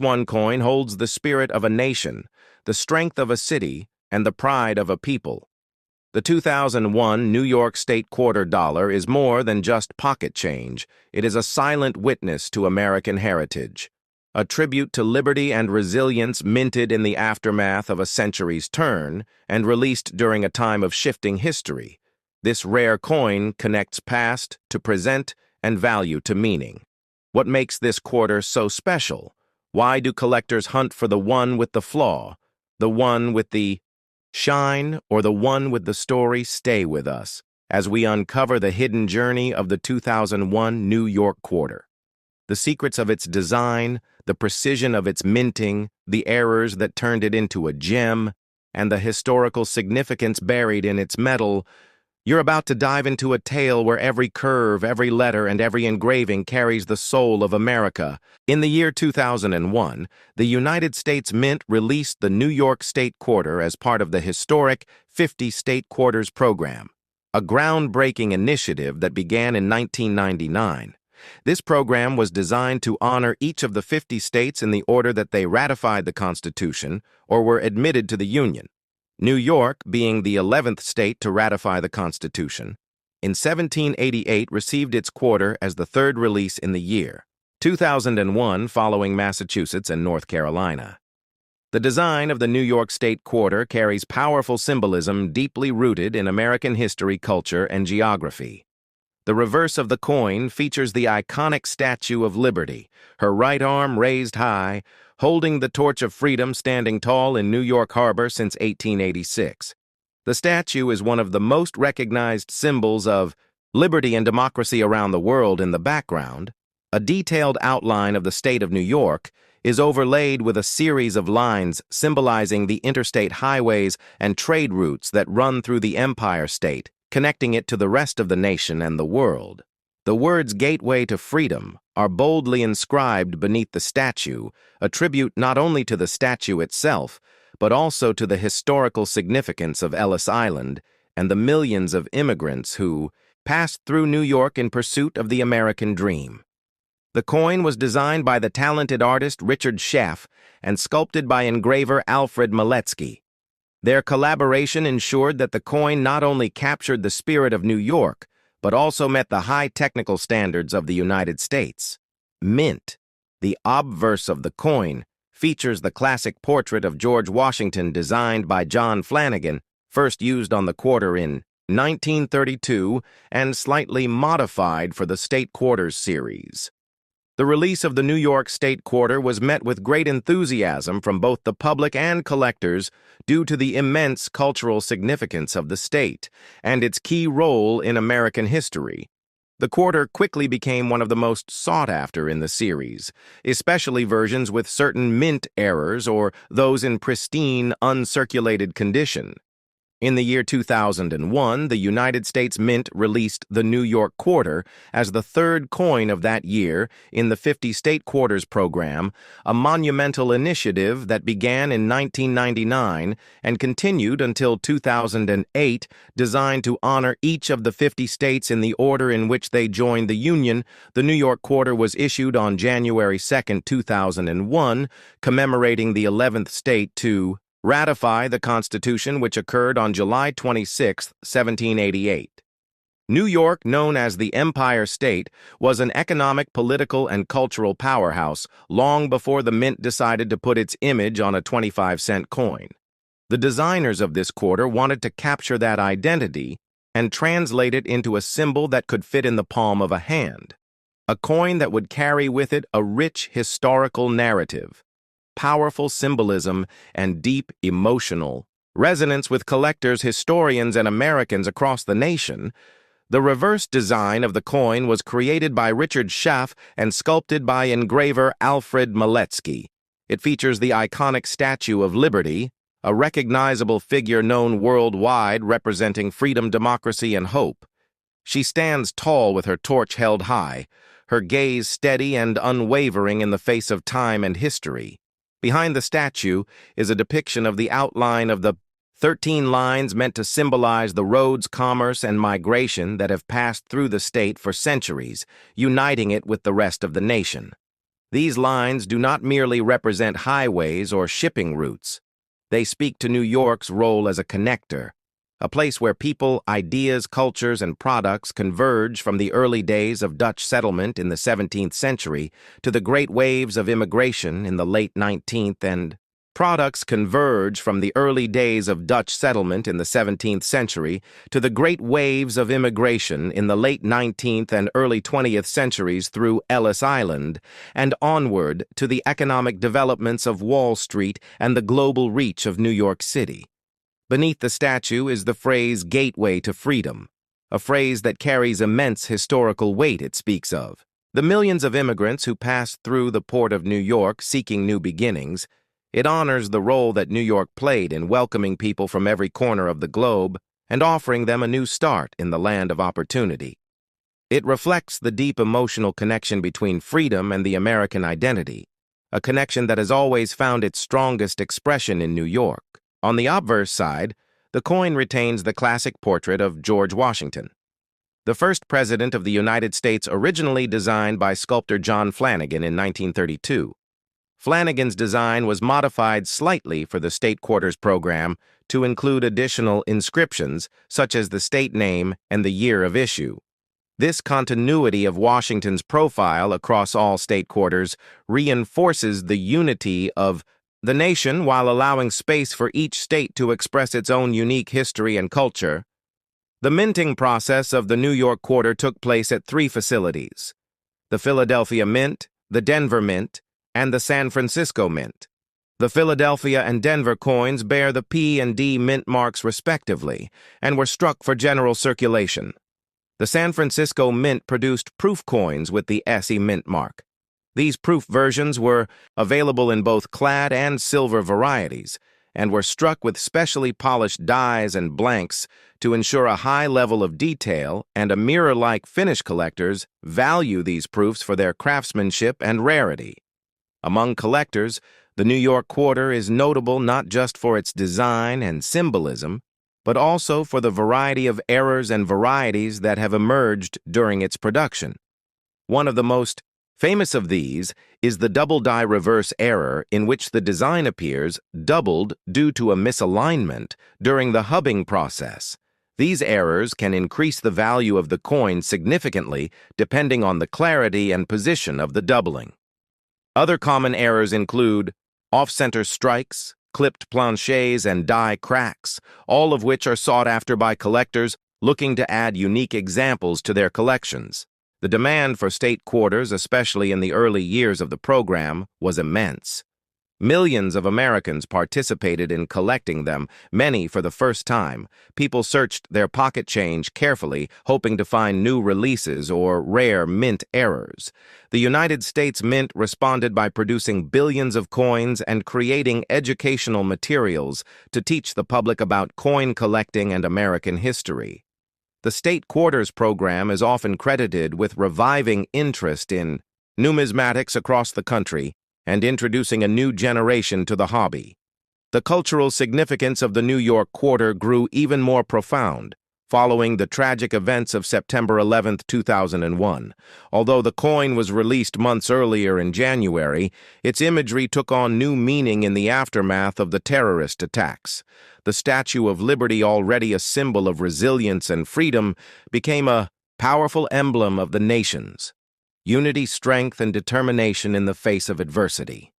One coin holds the spirit of a nation, the strength of a city, and the pride of a people. The 2001 New York State quarter dollar is more than just pocket change. It is a silent witness to American heritage, a tribute to liberty and resilience minted in the aftermath of a century's turn and released during a time of shifting history. This rare coin connects past to present and value to meaning. What makes this quarter so special? Why do collectors hunt for the one with the flaw, the one with the shine, or the one with the story? Stay with us as we uncover the hidden journey of the 2001 New York quarter. The secrets of its design, the precision of its minting, the errors that turned it into a gem, and the historical significance buried in its metal. You're about to dive into a tale where every curve, every letter, and every engraving carries the soul of America. In the year 2001, the United States Mint released the New York State Quarter as part of the historic 50 State Quarters program, a groundbreaking initiative that began in 1999. This program was designed to honor each of the 50 states in the order that they ratified the Constitution or were admitted to the Union. New York, being the 11th state to ratify the Constitution, in 1788 received its quarter as the third release in the year, 2001 following Massachusetts and North Carolina. The design of the New York State Quarter carries powerful symbolism deeply rooted in American history, culture, and geography. The reverse of the coin features the iconic Statue of Liberty, her right arm raised high, holding the torch of freedom standing tall in New York Harbor since 1886. The statue is one of the most recognized symbols of liberty and democracy around the world. In the background, a detailed outline of the state of New York is overlaid with a series of lines symbolizing the interstate highways and trade routes that run through the Empire State, connecting it to the rest of the nation and the world. The words "Gateway to Freedom" are boldly inscribed beneath the statue, a tribute not only to the statue itself, but also to the historical significance of Ellis Island and the millions of immigrants who passed through New York in pursuit of the American dream. The coin was designed by the talented artist Richard Schaff and sculpted by engraver Alfred Maletsky. Their collaboration ensured that the coin not only captured the spirit of New York, but also met the high technical standards of the United States. Mint, the obverse of the coin, features the classic portrait of George Washington designed by John Flanagan, first used on the quarter in 1932 and slightly modified for the State Quarters series. The release of the New York State Quarter was met with great enthusiasm from both the public and collectors due to the immense cultural significance of the state and its key role in American history. The quarter quickly became one of the most sought after in the series, especially versions with certain mint errors or those in pristine, uncirculated condition. In the year 2001, the United States Mint released the New York Quarter as the third coin of that year in the 50 State Quarters program, a monumental initiative that began in 1999 and continued until 2008, designed to honor each of the 50 states in the order in which they joined the Union. The New York Quarter was issued on January 2, 2001, commemorating the 11th state to ratify the Constitution, which occurred on July 26, 1788. New York, known as the Empire State, was an economic, political, and cultural powerhouse long before the Mint decided to put its image on a 25-cent coin. The designers of this quarter wanted to capture that identity and translate it into a symbol that could fit in the palm of a hand, a coin that would carry with it a rich historical narrative, powerful symbolism, and deep emotional resonance with collectors, historians, and Americans across the nation. The reverse design of the coin was created by Richard Schaff and sculpted by engraver Alfred Maletsky. It features the iconic Statue of Liberty, a recognizable figure known worldwide representing freedom, democracy, and hope. She stands tall with her torch held high, her gaze steady and unwavering in the face of time and history. Behind the statue is a depiction of the outline of the 13 lines meant to symbolize the roads, commerce, and migration that have passed through the state for centuries, uniting it with the rest of the nation. These lines do not merely represent highways or shipping routes. They speak to New York's role as a connector, a place where people, ideas, cultures, and products converge from the early days of Dutch settlement in the 17th century to the great waves of immigration in the late 19th and products converge from the early days of Dutch settlement in the 17th century to the great waves of immigration in the late 19th and early 20th centuries through Ellis Island, and onward to the economic developments of Wall Street and the global reach of New York City. Beneath the statue is the phrase "gateway to freedom," a phrase that carries immense historical weight it speaks of. The millions of immigrants who passed through the port of New York seeking new beginnings. It honors the role that New York played in welcoming people from every corner of the globe and offering them a new start in the land of opportunity. It reflects the deep emotional connection between freedom and the American identity, a connection that has always found its strongest expression in New York. On the obverse side, the coin retains the classic portrait of George Washington, the first president of the United States, originally designed by sculptor John Flanagan in 1932. Flanagan's design was modified slightly for the State Quarters program to include additional inscriptions such as the state name and the year of issue. This continuity of Washington's profile across all state quarters reinforces the unity of the nation while allowing space for each state to express its own unique history and culture. The minting process of the New York Quarter took place at 3 facilities: the Philadelphia Mint, the Denver Mint, and the San Francisco Mint. The Philadelphia and Denver coins bear the P and D mint marks respectively and were struck for general circulation. The San Francisco Mint produced proof coins with the SE mint mark. These proof versions were available in both clad and silver varieties and were struck with specially polished dies and blanks to ensure a high level of detail, and a mirror-like finish. Collectors value these proofs for their craftsmanship and rarity. Among collectors, the New York Quarter is notable not just for its design and symbolism, but also for the variety of errors and varieties that have emerged during its production. One of the most famous of these is the double die reverse error, in which the design appears doubled due to a misalignment during the hubbing process. These errors can increase the value of the coin significantly depending on the clarity and position of the doubling. Other common errors include off-center strikes, clipped planchets, and die cracks, all of which are sought after by collectors looking to add unique examples to their collections. The demand for state quarters, especially in the early years of the program, was immense. Millions of Americans participated in collecting them, many for the first time. People searched their pocket change carefully, hoping to find new releases or rare mint errors. The United States Mint responded by producing billions of coins and creating educational materials to teach the public about coin collecting and American history. The State Quarters program is often credited with reviving interest in numismatics across the country and introducing a new generation to the hobby. The cultural significance of the New York Quarter grew even more profound following the tragic events of September 11, 2001. Although the coin was released months earlier in January, its imagery took on new meaning in the aftermath of the terrorist attacks. The Statue of Liberty, already a symbol of resilience and freedom, became a powerful emblem of the nation's unity, strength, and determination in the face of adversity.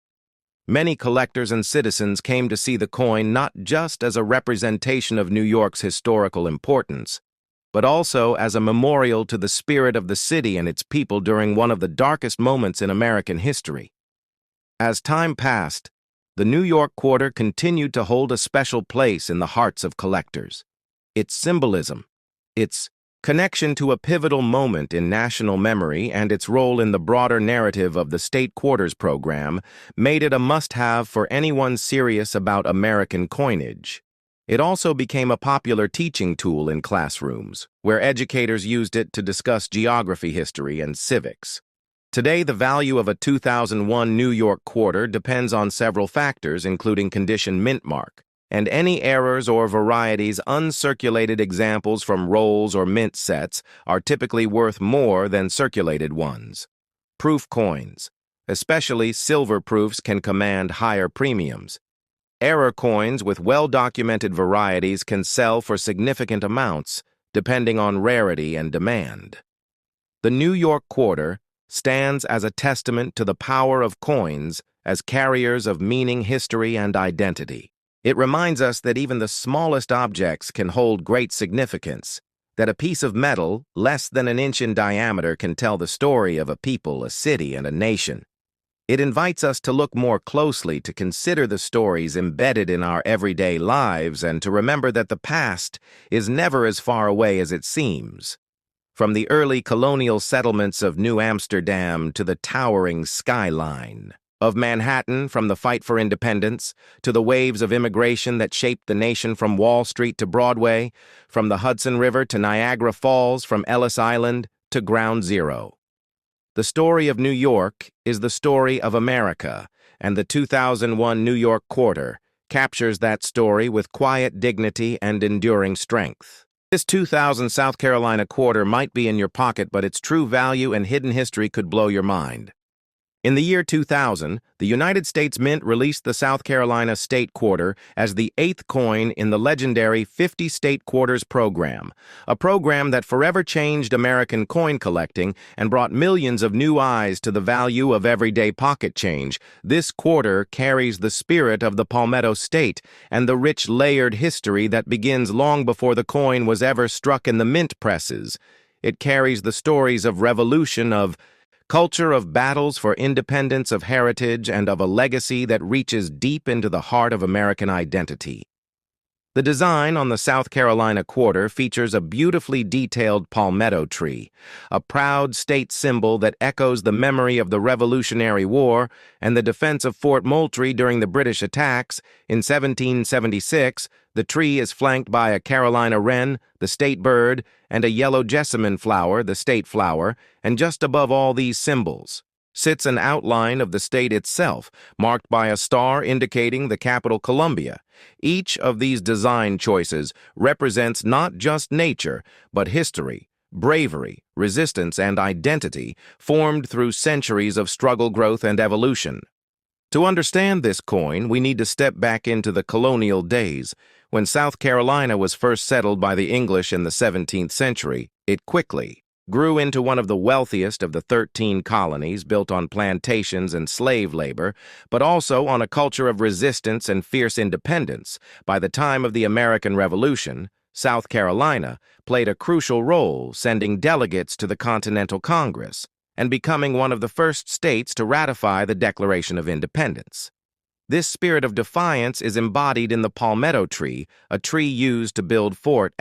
Many collectors and citizens came to see the coin not just as a representation of New York's historical importance, but also as a memorial to the spirit of the city and its people during one of the darkest moments in American history. As time passed, the New York Quarter continued to hold a special place in the hearts of collectors. Its symbolism, its connection to a pivotal moment in national memory, and its role in the broader narrative of the State Quarters program made it a must-have for anyone serious about American coinage. It also became a popular teaching tool in classrooms, where educators used it to discuss geography, history, and civics. Today, the value of a 2001 New York Quarter depends on several factors, including condition, mint mark, and any errors or varieties. Uncirculated examples from rolls or mint sets are typically worth more than circulated ones. Proof coins. Especially silver proofs can command higher premiums. Error coins with well-documented varieties can sell for significant amounts, depending on rarity and demand. The New York quarter stands as a testament to the power of coins as carriers of meaning, history, and identity. It reminds us that even the smallest objects can hold great significance, that a piece of metal less than an inch in diameter can tell the story of a people, a city, and a nation. It invites us to look more closely, to consider the stories embedded in our everyday lives, and to remember that the past is never as far away as it seems. From the early colonial settlements of New Amsterdam to the towering skyline of Manhattan, from the fight for independence to the waves of immigration that shaped the nation from Wall Street to Broadway, from the Hudson River to Niagara Falls, from Ellis Island to Ground Zero. The story of New York is the story of America, and the 2001 New York quarter captures that story with quiet dignity and enduring strength. This 2000 South Carolina quarter might be in your pocket, but its true value and hidden history could blow your mind. In the year 2000, the United States Mint released the South Carolina State Quarter as the 8th coin in the legendary 50 State Quarters program, a program that forever changed American coin collecting and brought millions of new eyes to the value of everyday pocket change. This quarter carries the spirit of the Palmetto State and the rich layered history that begins long before the coin was ever struck in the mint presses. It carries the stories of revolution, of culture, of battles for independence, of heritage, and of a legacy that reaches deep into the heart of American identity. The design on the South Carolina quarter features a beautifully detailed palmetto tree, a proud state symbol that echoes the memory of the Revolutionary War and the defense of Fort Moultrie during the British attacks. In 1776, the tree is flanked by a Carolina wren, the state bird, and a yellow jessamine flower, the state flower, and just above all these symbols sits an outline of the state itself, marked by a star indicating the capital, Columbia. Each of these design choices represents not just nature, but history, bravery, resistance, and identity formed through centuries of struggle, growth, and evolution. To understand this coin, we need to step back into the colonial days. When South Carolina was first settled by the English in the 17th century, it quickly grew into one of the wealthiest of the 13 colonies, built on plantations and slave labor, but also on a culture of resistance and fierce independence. By the time of the American Revolution, South Carolina played a crucial role, sending delegates to the Continental Congress and becoming one of the first states to ratify the Declaration of Independence. This spirit of defiance is embodied in the palmetto tree, a tree used to build Fort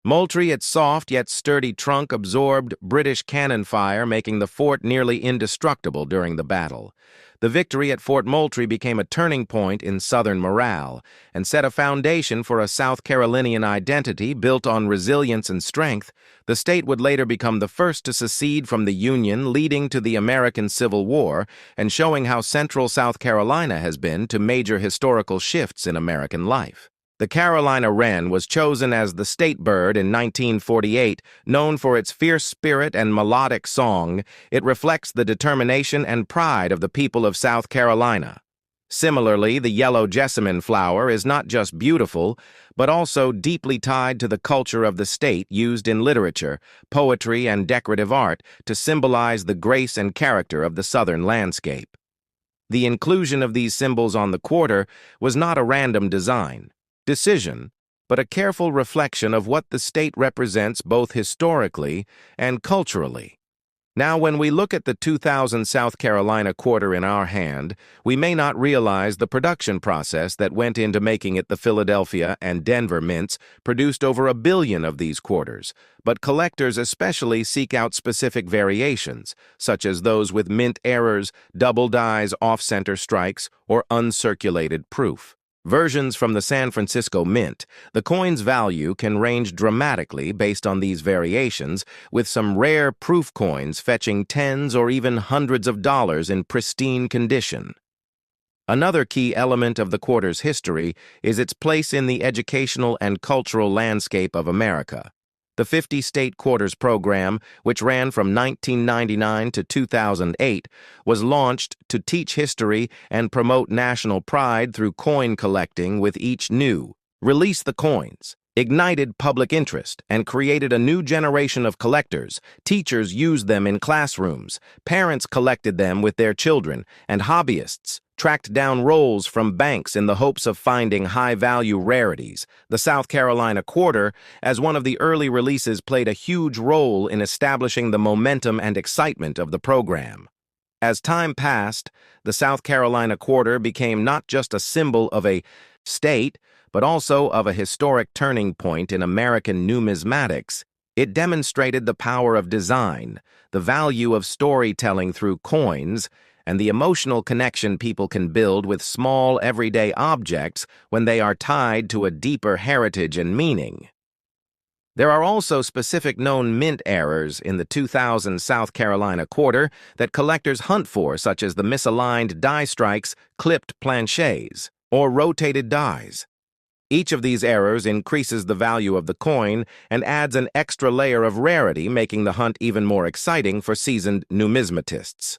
Moultrie. Its soft yet sturdy trunk absorbed British cannon fire, making the fort nearly indestructible during the battle. The victory at Fort Moultrie became a turning point in Southern morale and set a foundation for a South Carolinian identity built on resilience and strength. The state would later become the first to secede from the Union, leading to the American Civil War and showing how central South Carolina has been to major historical shifts in American life. The Carolina wren was chosen as the state bird in 1948. Known for its fierce spirit and melodic song, it reflects the determination and pride of the people of South Carolina. Similarly, the yellow jessamine flower is not just beautiful, but also deeply tied to the culture of the state, used in literature, poetry, and decorative art to symbolize the grace and character of the southern landscape. The inclusion of these symbols on the quarter was not a random decision, but a careful reflection of what the state represents both historically and culturally. Now, when we look at the 2000 South Carolina quarter in our hand, we may not realize the production process that went into making it. The Philadelphia and Denver mints produced over 1 billion of these quarters, but collectors especially seek out specific variations, such as those with mint errors, double dies, off-center strikes, or uncirculated proof. Versions from the San Francisco Mint, the coin's value can range dramatically based on these variations, with some rare proof coins fetching tens or even hundreds of dollars in pristine condition. Another key element of the quarter's history is its place in the educational and cultural landscape of America. The 50 State Quarters program, which ran from 1999 to 2008, was launched to teach history and promote national pride through coin collecting with each new Release the Coins, ignited public interest, and created a new generation of collectors. Teachers used them in classrooms, parents collected them with their children, and hobbyists tracked down rolls from banks in the hopes of finding high-value rarities. The South Carolina Quarter, as one of the early releases, played a huge role in establishing the momentum and excitement of the program. As time passed, the South Carolina Quarter became not just a symbol of a state, but also of a historic turning point in American numismatics. It demonstrated the power of design, the value of storytelling through coins, and the emotional connection people can build with small, everyday objects when they are tied to a deeper heritage and meaning. There are also specific known mint errors in the 2000 South Carolina Quarter that collectors hunt for, such as the misaligned die strikes, clipped planchets, or rotated dies. Each of these errors increases the value of the coin and adds an extra layer of rarity, making the hunt even more exciting for seasoned numismatists.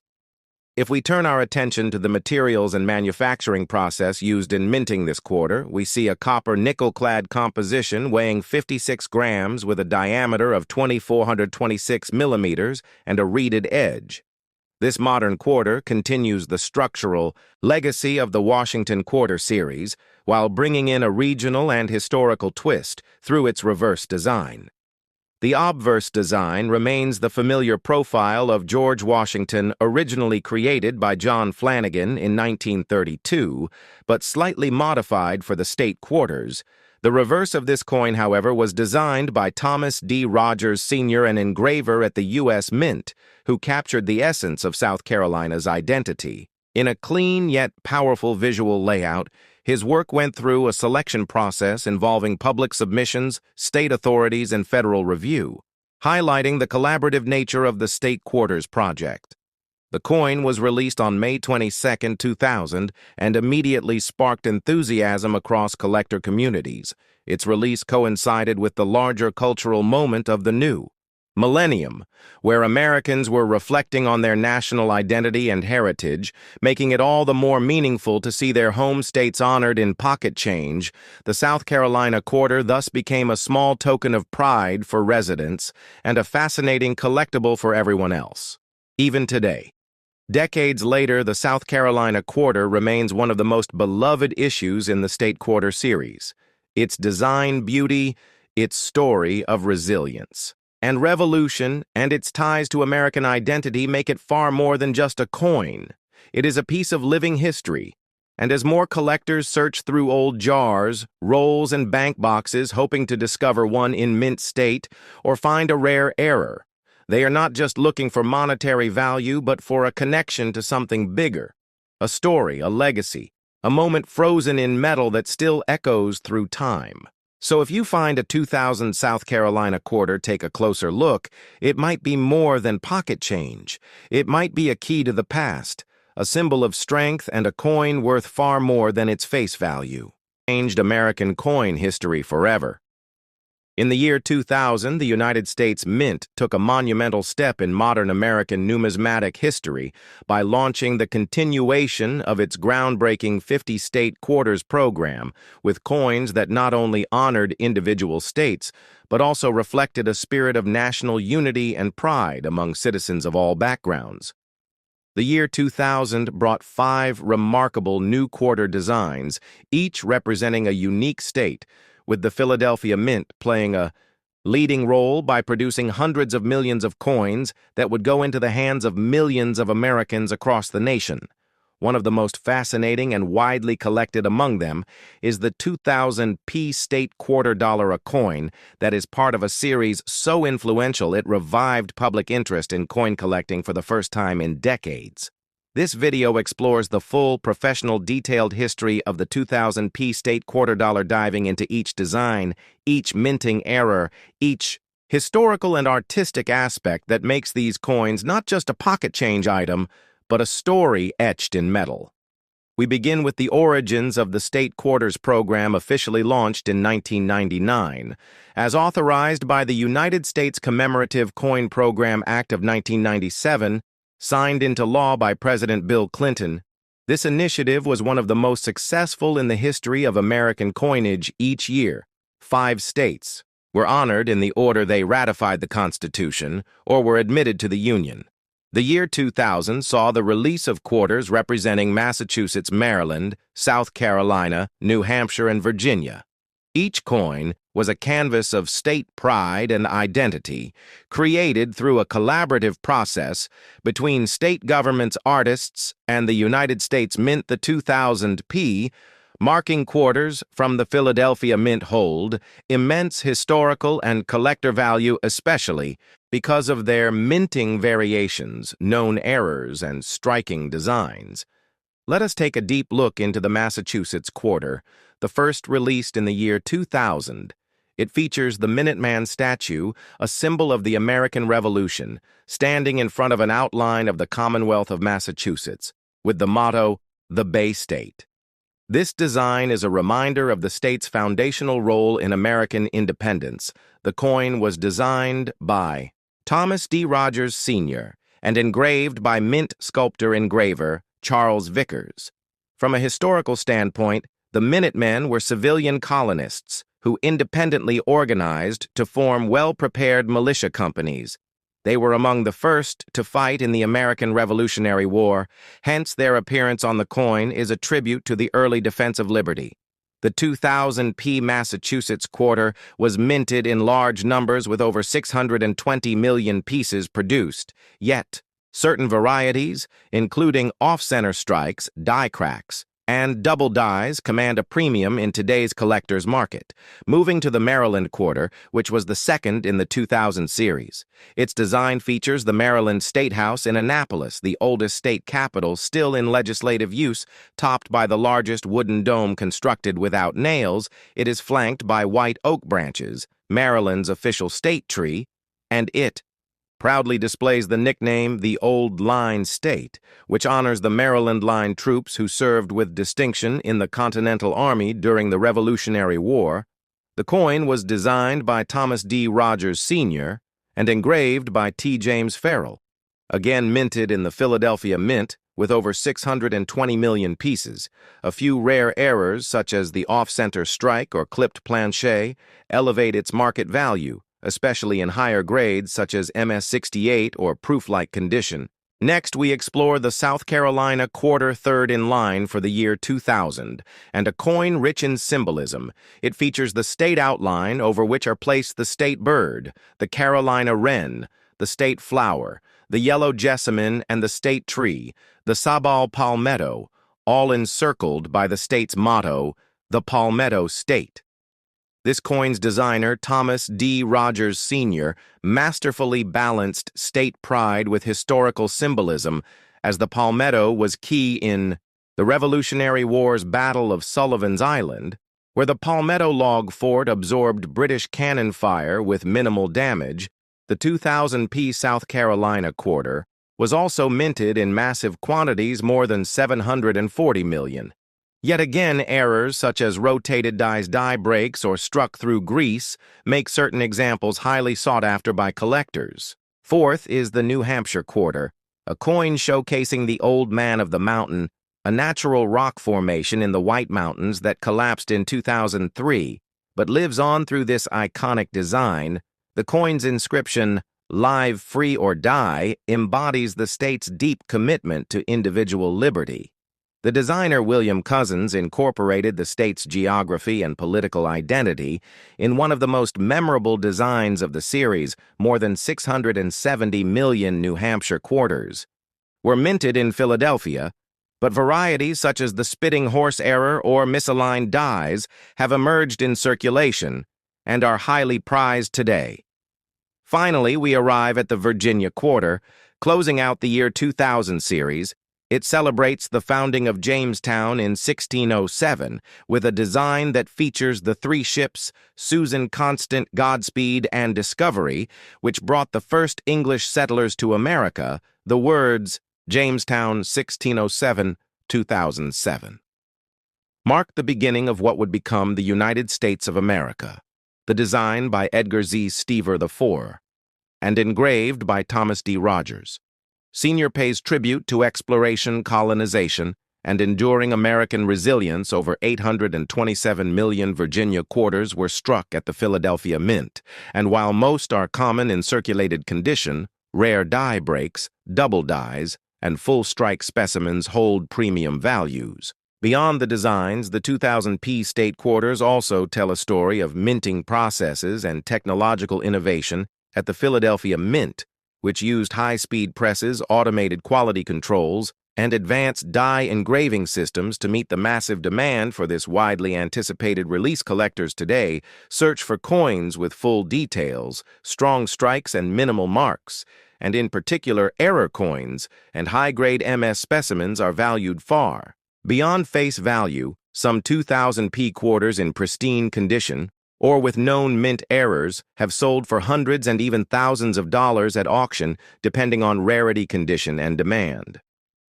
If we turn our attention to the materials and manufacturing process used in minting this quarter, we see a copper nickel-clad composition weighing 56 grams with a diameter of 2,426 millimeters and a reeded edge. This modern quarter continues the structural legacy of the Washington Quarter series while bringing in a regional and historical twist through its reverse design. The obverse design remains the familiar profile of George Washington, originally created by John Flanagan in 1932, but slightly modified for the state quarters. The reverse of this coin, however, was designed by Thomas D. Rogers, Sr., an engraver at the U.S. Mint, who captured the essence of South Carolina's identity. In a clean yet powerful visual layout, his work went through a selection process involving public submissions, state authorities, and federal review, highlighting the collaborative nature of the State Quarters project. The coin was released on May 22, 2000, and immediately sparked enthusiasm across collector communities. Its release coincided with the larger cultural moment of the new millennium, where Americans were reflecting on their national identity and heritage, making it all the more meaningful to see their home states honored in pocket change. The South Carolina Quarter thus became a small token of pride for residents and a fascinating collectible for everyone else. Even today, decades later, the South Carolina Quarter remains one of the most beloved issues in the State Quarter series. Its design beauty, its story of resilience and revolution, and its ties to American identity make it far more than just a coin. It is a piece of living history, and as more collectors search through old jars, rolls, and bank boxes hoping to discover one in mint state or find a rare error, they are not just looking for monetary value but for a connection to something bigger, a story, a legacy, a moment frozen in metal that still echoes through time. So if you find a 2000 South Carolina Quarter, take a closer look. It might be more than pocket change. It might be a key to the past, a symbol of strength, and a coin worth far more than its face value. Changed American coin history forever. In the year 2000, the United States Mint took a monumental step in modern American numismatic history by launching the continuation of its groundbreaking 50 State Quarters program with coins that not only honored individual states, but also reflected a spirit of national unity and pride among citizens of all backgrounds. The year 2000 brought 5 remarkable new quarter designs, each representing a unique state, with the Philadelphia Mint playing a leading role by producing hundreds of millions of coins that would go into the hands of millions of Americans across the nation. One of the most fascinating and widely collected among them is the 2000 P State Quarter Dollar a coin that is part of a series so influential it revived public interest in coin collecting for the first time in decades. This video explores the full, professional, detailed history of the 2000 P State Quarter Dollar, diving into each design, each minting error, each historical and artistic aspect that makes these coins not just a pocket change item, but a story etched in metal. We begin with the origins of the State Quarters program officially launched in 1999. As authorized by the United States Commemorative Coin Program Act of 1997, signed into law by President Bill Clinton, this initiative was one of the most successful in the history of American coinage each year. 5 states were honored in the order they ratified the Constitution or were admitted to the Union. The year 2000 saw the release of quarters representing Massachusetts, Maryland, South Carolina, New Hampshire, and Virginia. Each coin was a canvas of state pride and identity, created through a collaborative process between state governments, artists, and the United States Mint. The 2000 P, marking quarters from the Philadelphia Mint, hold immense historical and collector value, especially because of their minting variations, known errors, and striking designs. Let us take a deep look into the Massachusetts quarter, the first released in the year 2000. It features the Minuteman statue, a symbol of the American Revolution, standing in front of an outline of the Commonwealth of Massachusetts, with the motto, "The Bay State." This design is a reminder of the state's foundational role in American independence. The coin was designed by Thomas D. Rogers, Sr., and engraved by Mint sculptor-engraver Charles Vickers. From a historical standpoint, the Minutemen were civilian colonists who independently organized to form well-prepared militia companies. They were among the first to fight in the American Revolutionary War, hence their appearance on the coin is a tribute to the early defense of liberty. The 2000 P Massachusetts quarter was minted in large numbers with over 620 million pieces produced, yet certain varieties, including off-center strikes, die cracks, and double dies, command a premium in today's collector's market. Moving to the Maryland quarter, which was the second in the 2000 series. Its design features the Maryland State House in Annapolis, the oldest state capitol still in legislative use, topped by the largest wooden dome constructed without nails. It is flanked by white oak branches, Maryland's official state tree, and it proudly displays the nickname the Old Line State, which honors the Maryland Line troops who served with distinction in the Continental Army during the Revolutionary War. The coin was designed by Thomas D. Rogers, Sr. and engraved by T. James Farrell, again minted in the Philadelphia Mint with over 620 million pieces. A few rare errors, such as the off-center strike or clipped planchet, elevate its market value, especially in higher grades such as MS-68 or proof-like condition. Next, we explore the South Carolina quarter, third in line for the year 2000, and a coin rich in symbolism. It features the state outline over which are placed the state bird, the Carolina wren, the state flower, the yellow jessamine, and the state tree, the sabal palmetto, all encircled by the state's motto, the Palmetto State. This coin's designer, Thomas D. Rogers, Sr., masterfully balanced state pride with historical symbolism, as the palmetto was key in the Revolutionary War's Battle of Sullivan's Island, where the palmetto log fort absorbed British cannon fire with minimal damage. The 2000 P South Carolina quarter was also minted in massive quantities, more than 740 million. Yet again, errors such as rotated die breaks or struck through grease make certain examples highly sought after by collectors. Fourth is the New Hampshire quarter, a coin showcasing the Old Man of the Mountain, a natural rock formation in the White Mountains that collapsed in 2003, but lives on through this iconic design. The coin's inscription, "Live, Free, or Die," embodies the state's deep commitment to individual liberty. The designer William Cousins incorporated the state's geography and political identity in one of the most memorable designs of the series. More than 670 million New Hampshire quarters were minted in Philadelphia, but varieties such as the spitting horse error or misaligned dies have emerged in circulation and are highly prized today. Finally, we arrive at the Virginia quarter, closing out the year 2000 series. It celebrates the founding of Jamestown in 1607 with a design that features the 3 ships, Susan Constant, Godspeed, and Discovery, which brought the first English settlers to America. The words Jamestown 1607 2007, marked the beginning of what would become the United States of America. The design by Edgar Z. Stever IV, and engraved by Thomas D. Rogers. Senior pays tribute to exploration, colonization, and enduring American resilience. Over 827 million Virginia quarters were struck at the Philadelphia Mint, and while most are common in circulated condition, rare die breaks, double dies, and full strike specimens hold premium values. Beyond the designs, the 2000p state quarters also tell a story of minting processes and technological innovation at the Philadelphia Mint, which used high-speed presses, automated quality controls, and advanced die engraving systems to meet the massive demand for this widely anticipated release. Collectors today search for coins with full details, strong strikes, and minimal marks, and in particular error coins and high-grade MS specimens are valued far beyond face value. Some 2000p quarters in pristine condition, or with known mint errors, have sold for hundreds and even thousands of dollars at auction, depending on rarity, condition, and demand.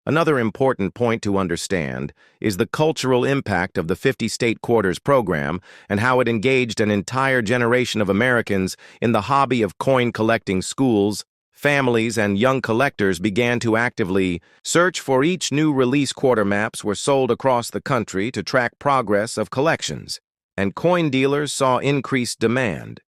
Another important point to understand is the cultural impact of the 50-state quarters program and how it engaged an entire generation of Americans in the hobby of coin collecting. Schools, families, and young collectors began to actively search for each new release. Quarter maps were sold across the country to track progress of collections, and coin dealers saw increased demand.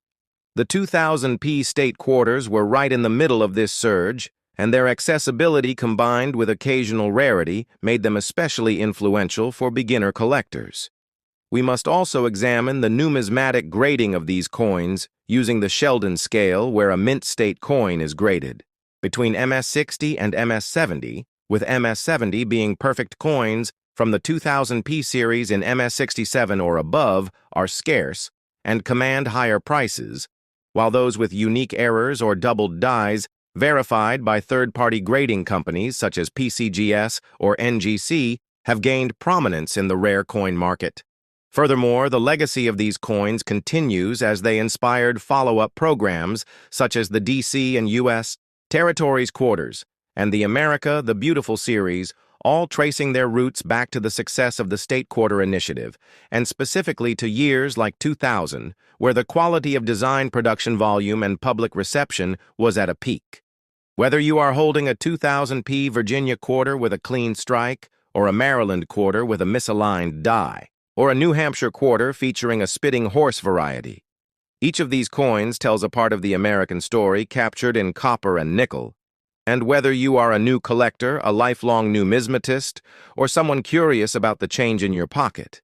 The 2000p state quarters were right in the middle of this surge, and their accessibility combined with occasional rarity made them especially influential for beginner collectors. We must also examine the numismatic grading of these coins using the Sheldon scale, where a mint state coin is graded between MS-60 and MS-70, with MS-70 being perfect coins from the 2000p series in MS-67 or above are scarce and command higher prices, while those with unique errors or doubled dies, verified by third-party grading companies such as PCGS or NGC, have gained prominence in the rare coin market. Furthermore, the legacy of these coins continues as they inspired follow-up programs such as the DC and U.S. Territories quarters and the America the Beautiful series, all tracing their roots back to the success of the State Quarter Initiative, and specifically to years like 2000, where the quality of design, production volume, and public reception was at a peak. Whether you are holding a 2000p Virginia quarter with a clean strike, or a Maryland quarter with a misaligned die, or a New Hampshire quarter featuring a spitting horse variety, each of these coins tells a part of the American story captured in copper and nickel. And whether you are a new collector, a lifelong numismatist, or someone curious about the change in your pocket,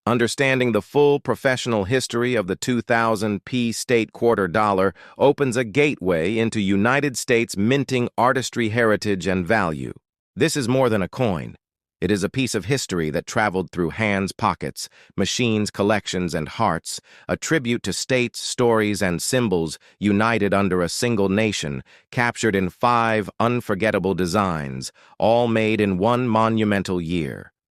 understanding the full professional history of the 2000p state quarter dollar opens a gateway into United States minting artistry, heritage, and value. This is more than a coin. It is a piece of history that traveled through hands, pockets, machines, collections, and hearts, a tribute to states, stories, and symbols united under a single nation, captured in 5 unforgettable designs, all made in one monumental year.